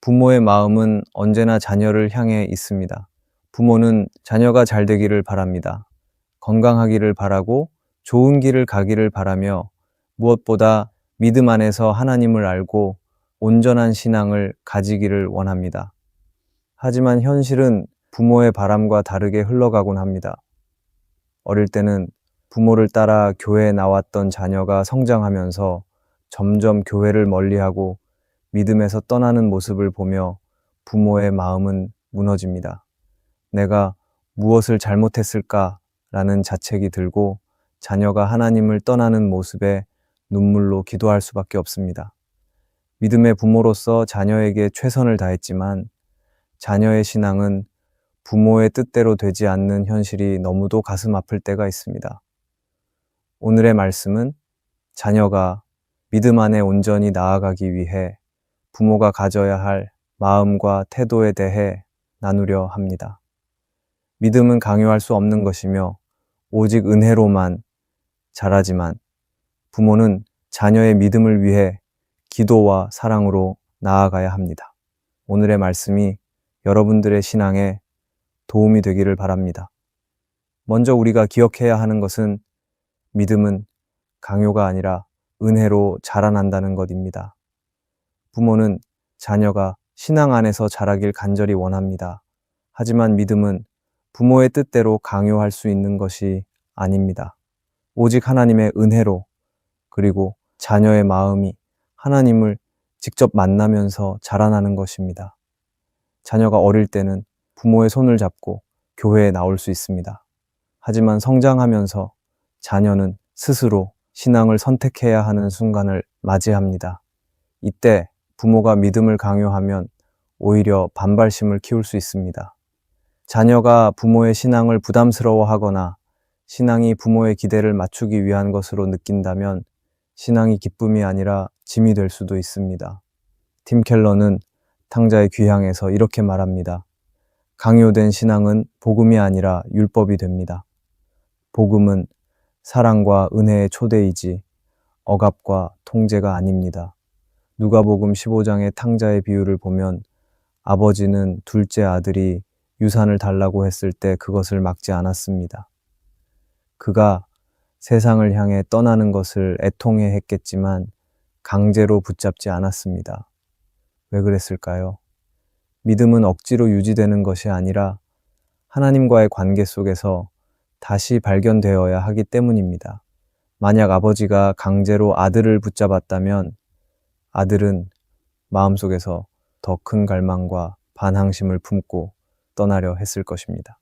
부모의 마음은 언제나 자녀를 향해 있습니다. 부모는 자녀가 잘 되기를 바랍니다. 건강하기를 바라고 좋은 길을 가기를 바라며 무엇보다 믿음 안에서 하나님을 알고 온전한 신앙을 가지기를 원합니다. 하지만 현실은 부모의 바람과 다르게 흘러가곤 합니다. 어릴 때는 부모를 따라 교회에 나왔던 자녀가 성장하면서 점점 교회를 멀리하고 믿음에서 떠나는 모습을 보며 부모의 마음은 무너집니다. 내가 무엇을 잘못했을까라는 자책이 들고 자녀가 하나님을 떠나는 모습에 눈물로 기도할 수밖에 없습니다. 믿음의 부모로서 자녀에게 최선을 다했지만 자녀의 신앙은 부모의 뜻대로 되지 않는 현실이 너무도 가슴 아플 때가 있습니다. 오늘의 말씀은 자녀가 믿음 안에 온전히 나아가기 위해 부모가 가져야 할 마음과 태도에 대해 나누려 합니다. 믿음은 강요할 수 없는 것이며 오직 은혜로만 자라지만 부모는 자녀의 믿음을 위해 기도와 사랑으로 나아가야 합니다. 오늘의 말씀이 여러분들의 신앙에 도움이 되기를 바랍니다. 먼저 우리가 기억해야 하는 것은 믿음은 강요가 아니라 은혜로 자라난다는 것입니다. 부모는 자녀가 신앙 안에서 자라길 간절히 원합니다. 하지만 믿음은 부모의 뜻대로 강요할 수 있는 것이 아닙니다. 오직 하나님의 은혜로 그리고 자녀의 마음이 하나님을 직접 만나면서 자라나는 것입니다. 자녀가 어릴 때는 부모의 손을 잡고 교회에 나올 수 있습니다. 하지만 성장하면서 자녀는 스스로 신앙을 선택해야 하는 순간을 맞이합니다. 이때 부모가 믿음을 강요하면 오히려 반발심을 키울 수 있습니다. 자녀가 부모의 신앙을 부담스러워하거나 신앙이 부모의 기대를 맞추기 위한 것으로 느낀다면 신앙이 기쁨이 아니라 짐이 될 수도 있습니다. 팀 켈러는 탕자의 귀향에서 이렇게 말합니다. 강요된 신앙은 복음이 아니라 율법이 됩니다. 복음은 사랑과 은혜의 초대이지 억압과 통제가 아닙니다. 누가복음 15장의 탕자의 비유를 보면 아버지는 둘째 아들이 유산을 달라고 했을 때 그것을 막지 않았습니다. 그가 세상을 향해 떠나는 것을 애통해 했겠지만 강제로 붙잡지 않았습니다. 왜 그랬을까요? 믿음은 억지로 유지되는 것이 아니라 하나님과의 관계 속에서 다시 발견되어야 하기 때문입니다. 만약 아버지가 강제로 아들을 붙잡았다면 아들은 마음속에서 더 큰 갈망과 반항심을 품고 떠나려 했을 것입니다.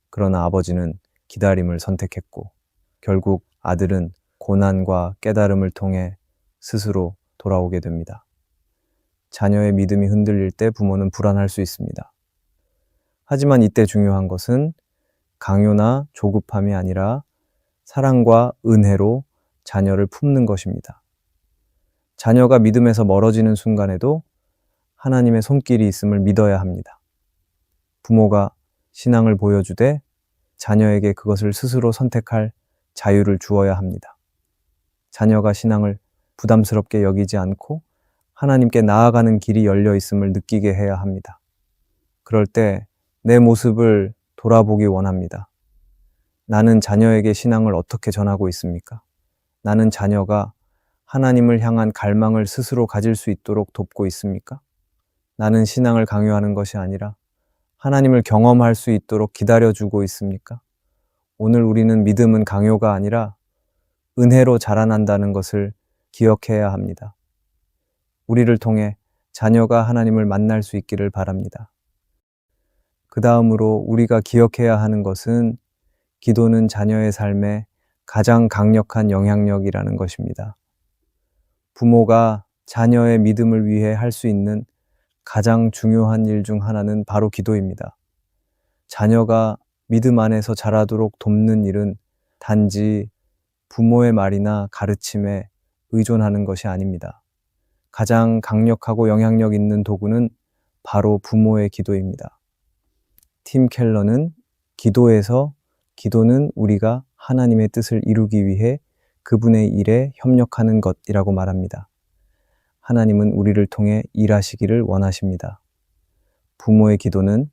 그러나 아버지는 기다림을 선택했고 결국 아들은 고난과 깨달음을 통해 스스로 돌아오게 됩니다. 자녀의 믿음이 흔들릴 때 부모는 불안할 수 있습니다. 하지만 이때 중요한 것은 강요나 조급함이 아니라 사랑과 은혜로 자녀를 품는 것입니다. 자녀가 믿음에서 멀어지는 순간에도 하나님의 손길이 있음을 믿어야 합니다. 부모가 신앙을 보여주되 자녀에게 그것을 스스로 선택할 자유를 주어야 합니다. 자녀가 신앙을 부담스럽게 여기지 않고 하나님께 나아가는 길이 열려 있음을 느끼게 해야 합니다. 그럴 때 내 모습을 돌아보기 원합니다. 나는 자녀에게 신앙을 어떻게 전하고 있습니까? 나는 자녀가 하나님을 향한 갈망을 스스로 가질 수 있도록 돕고 있습니까? 나는 신앙을 강요하는 것이 아니라 하나님을 경험할 수 있도록 기다려주고 있습니까? 오늘 우리는 믿음은 강요가 아니라 은혜로 자라난다는 것을 기억해야 합니다. 우리를 통해 자녀가 하나님을 만날 수 있기를 바랍니다. 그 다음으로 우리가 기억해야 하는 것은 기도는 자녀의 삶에 가장 강력한 영향력이라는 것입니다. 부모가 자녀의 믿음을 위해 할 수 있는 가장 중요한 일 중 하나는 바로 기도입니다. 자녀가 믿음 안에서 자라도록 돕는 일은 단지 부모의 말이나 가르침에 의존하는 것이 아닙니다. 가장 강력하고 영향력 있는 도구는 바로 부모의 기도입니다. 팀 켈러는 기도는 우리가 하나님의 뜻을 이루기 위해 그분의 일에 협력하는 것이라고 말합니다. 하나님은 우리를 통해 일하시기를 원하십니다. 부모의 기도는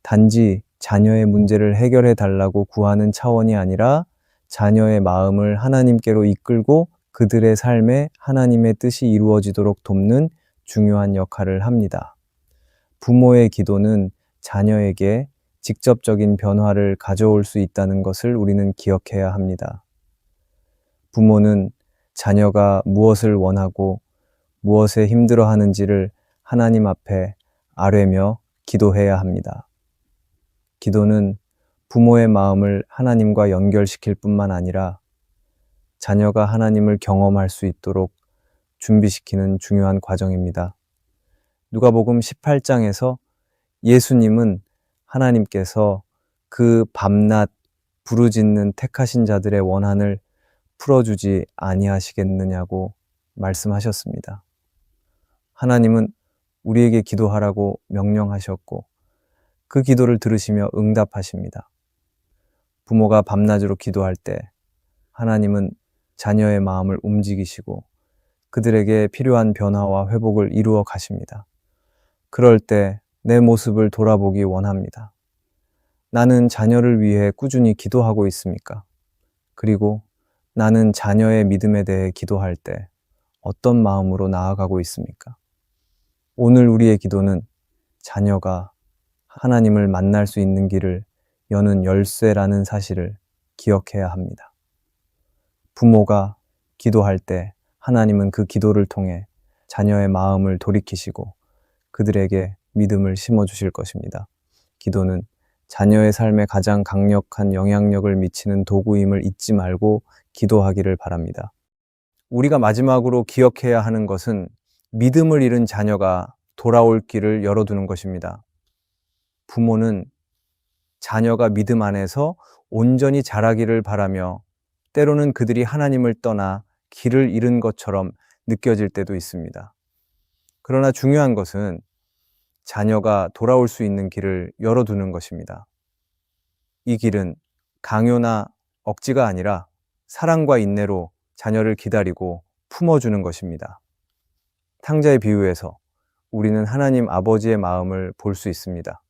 단지 자녀의 문제를 해결해 달라고 구하는 차원이 아니라 자녀의 마음을 하나님께로 이끌고 그들의 삶에 하나님의 뜻이 이루어지도록 돕는 중요한 역할을 합니다. 부모의 기도는 자녀에게 직접적인 변화를 가져올 수 있다는 것을 우리는 기억해야 합니다. 부모는 자녀가 무엇을 원하고 무엇에 힘들어하는지를 하나님 앞에 아뢰며 기도해야 합니다. 기도는 부모의 마음을 하나님과 연결시킬 뿐만 아니라 자녀가 하나님을 경험할 수 있도록 준비시키는 중요한 과정입니다. 누가복음 18장에서 예수님은 하나님께서 그 밤낮 부르짖는 택하신 자들의 원한을 풀어주지 아니하시겠느냐고 말씀하셨습니다. 하나님은 우리에게 기도하라고 명령하셨고 그 기도를 들으시며 응답하십니다. 부모가 밤낮으로 기도할 때 하나님은 자녀의 마음을 움직이시고 그들에게 필요한 변화와 회복을 이루어 가십니다. 그럴 때 내 모습을 돌아보기 원합니다. 나는 자녀를 위해 꾸준히 기도하고 있습니까? 그리고 나는 자녀의 믿음에 대해 기도할 때 어떤 마음으로 나아가고 있습니까? 오늘 우리의 기도는 자녀가 하나님을 만날 수 있는 길을 여는 열쇠라는 사실을 기억해야 합니다. 부모가 기도할 때 하나님은 그 기도를 통해 자녀의 마음을 돌이키시고 그들에게 믿음을 심어주실 것입니다. 기도는 자녀의 삶에 가장 강력한 영향력을 미치는 도구임을 잊지 말고 기도하기를 바랍니다. 우리가 마지막으로 기억해야 하는 것은 믿음을 잃은 자녀가 돌아올 길을 열어두는 것입니다. 부모는 자녀가 믿음 안에서 온전히 자라기를 바라며 때로는 그들이 하나님을 떠나 길을 잃은 것처럼 느껴질 때도 있습니다. 그러나 중요한 것은 자녀가 돌아올 수 있는 길을 열어두는 것입니다. 이 길은 강요나 억지가 아니라 사랑과 인내로 자녀를 기다리고 품어주는 것입니다. 탕자의 비유에서 우리는 하나님 아버지의 마음을 볼 수 있습니다.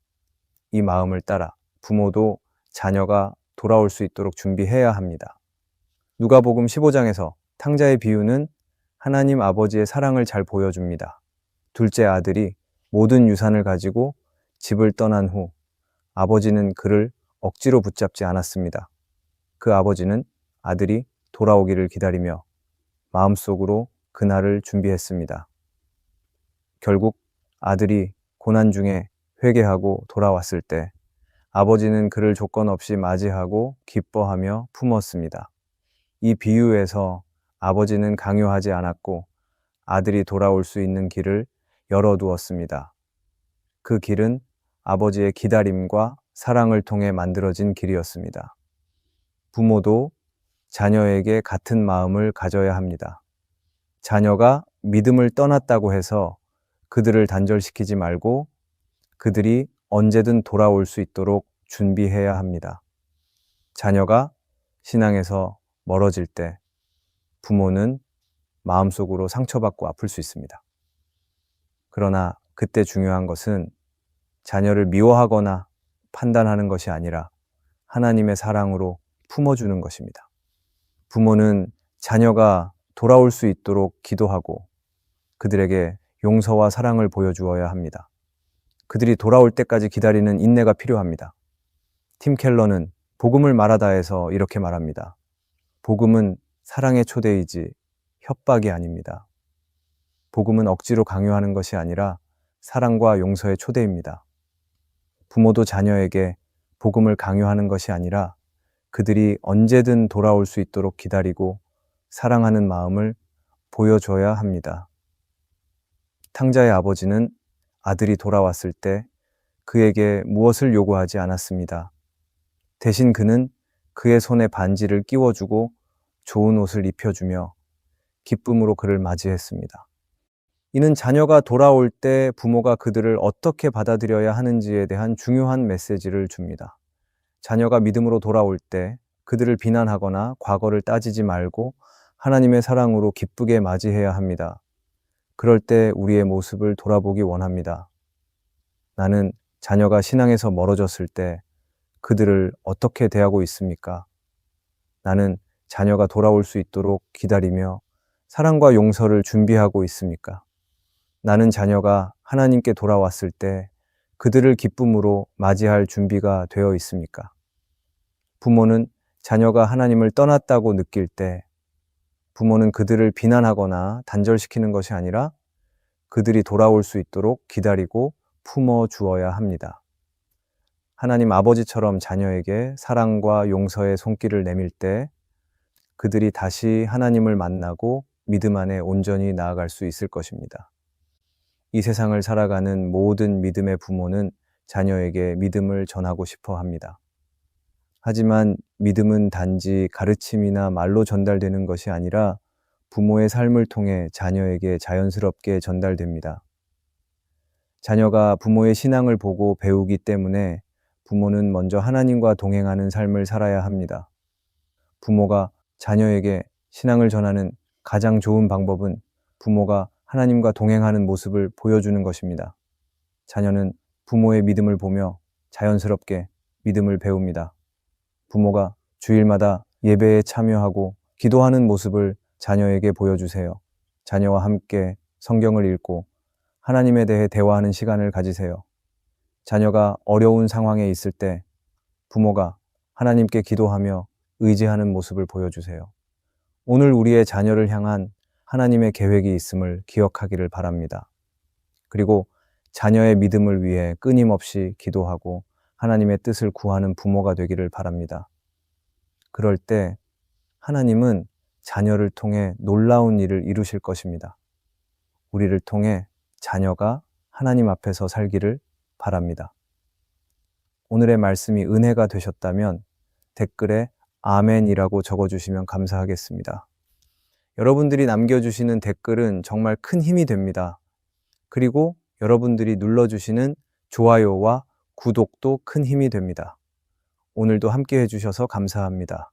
이 마음을 따라 부모도 자녀가 돌아올 수 있도록 준비해야 합니다. 누가복음 15장에서 탕자의 비유는 하나님 아버지의 사랑을 잘 보여줍니다. 둘째 아들이 모든 유산을 가지고 집을 떠난 후 아버지는 그를 억지로 붙잡지 않았습니다. 그 아버지는 아들이 돌아오기를 기다리며 마음속으로 그날을 준비했습니다. 결국 아들이 고난 중에 회개하고 돌아왔을 때 아버지는 그를 조건 없이 맞이하고 기뻐하며 품었습니다. 이 비유에서 아버지는 강요하지 않았고 아들이 돌아올 수 있는 길을 열어두었습니다. 그 길은 아버지의 기다림과 사랑을 통해 만들어진 길이었습니다. 부모도 자녀에게 같은 마음을 가져야 합니다. 자녀가 믿음을 떠났다고 해서 그들을 단절시키지 말고 그들이 언제든 돌아올 수 있도록 준비해야 합니다. 자녀가 신앙에서 멀어질 때 부모는 마음속으로 상처받고 아플 수 있습니다. 그러나 그때 중요한 것은 자녀를 미워하거나 판단하는 것이 아니라 하나님의 사랑으로 품어주는 것입니다. 부모는 자녀가 돌아올 수 있도록 기도하고 그들에게 용서와 사랑을 보여주어야 합니다. 그들이 돌아올 때까지 기다리는 인내가 필요합니다. 팀 켈러는 복음을 말하다에서 이렇게 말합니다. 복음은 사랑의 초대이지 협박이 아닙니다. 복음은 억지로 강요하는 것이 아니라 사랑과 용서의 초대입니다. 부모도 자녀에게 복음을 강요하는 것이 아니라 그들이 언제든 돌아올 수 있도록 기다리고 사랑하는 마음을 보여줘야 합니다. 탕자의 아버지는 아들이 돌아왔을 때 그에게 무엇을 요구하지 않았습니다. 대신 그는 그의 손에 반지를 끼워주고 좋은 옷을 입혀주며 기쁨으로 그를 맞이했습니다. 이는 자녀가 돌아올 때 부모가 그들을 어떻게 받아들여야 하는지에 대한 중요한 메시지를 줍니다. 자녀가 믿음으로 돌아올 때 그들을 비난하거나 과거를 따지지 말고 하나님의 사랑으로 기쁘게 맞이해야 합니다. 그럴 때 우리의 모습을 돌아보기 원합니다. 나는 자녀가 신앙에서 멀어졌을 때 그들을 어떻게 대하고 있습니까? 나는 자녀가 돌아올 수 있도록 기다리며 사랑과 용서를 준비하고 있습니까? 나는 자녀가 하나님께 돌아왔을 때 그들을 기쁨으로 맞이할 준비가 되어 있습니까? 부모는 자녀가 하나님을 떠났다고 느낄 때 부모는 그들을 비난하거나 단절시키는 것이 아니라 그들이 돌아올 수 있도록 기다리고 품어 주어야 합니다. 하나님 아버지처럼 자녀에게 사랑과 용서의 손길을 내밀 때 그들이 다시 하나님을 만나고 믿음 안에 온전히 나아갈 수 있을 것입니다. 이 세상을 살아가는 모든 믿음의 부모는 자녀에게 믿음을 전하고 싶어 합니다. 하지만 믿음은 단지 가르침이나 말로 전달되는 것이 아니라 부모의 삶을 통해 자녀에게 자연스럽게 전달됩니다. 자녀가 부모의 신앙을 보고 배우기 때문에 부모는 먼저 하나님과 동행하는 삶을 살아야 합니다. 부모가 자녀에게 신앙을 전하는 가장 좋은 방법은 부모가 하나님과 동행하는 모습을 보여주는 것입니다. 자녀는 부모의 믿음을 보며 자연스럽게 믿음을 배웁니다. 부모가 주일마다 예배에 참여하고 기도하는 모습을 자녀에게 보여주세요. 자녀와 함께 성경을 읽고 하나님에 대해 대화하는 시간을 가지세요. 자녀가 어려운 상황에 있을 때 부모가 하나님께 기도하며 의지하는 모습을 보여주세요. 오늘 우리의 자녀를 향한 하나님의 계획이 있음을 기억하기를 바랍니다. 그리고 자녀의 믿음을 위해 끊임없이 기도하고 하나님의 뜻을 구하는 부모가 되기를 바랍니다. 그럴 때 하나님은 자녀를 통해 놀라운 일을 이루실 것입니다. 우리를 통해 자녀가 하나님 앞에서 살기를 바랍니다. 오늘의 말씀이 은혜가 되셨다면 댓글에 아멘이라고 적어주시면 감사하겠습니다. 여러분들이 남겨주시는 댓글은 정말 큰 힘이 됩니다. 그리고 여러분들이 눌러주시는 좋아요와 구독도 큰 힘이 됩니다. 오늘도 함께 해주셔서 감사합니다.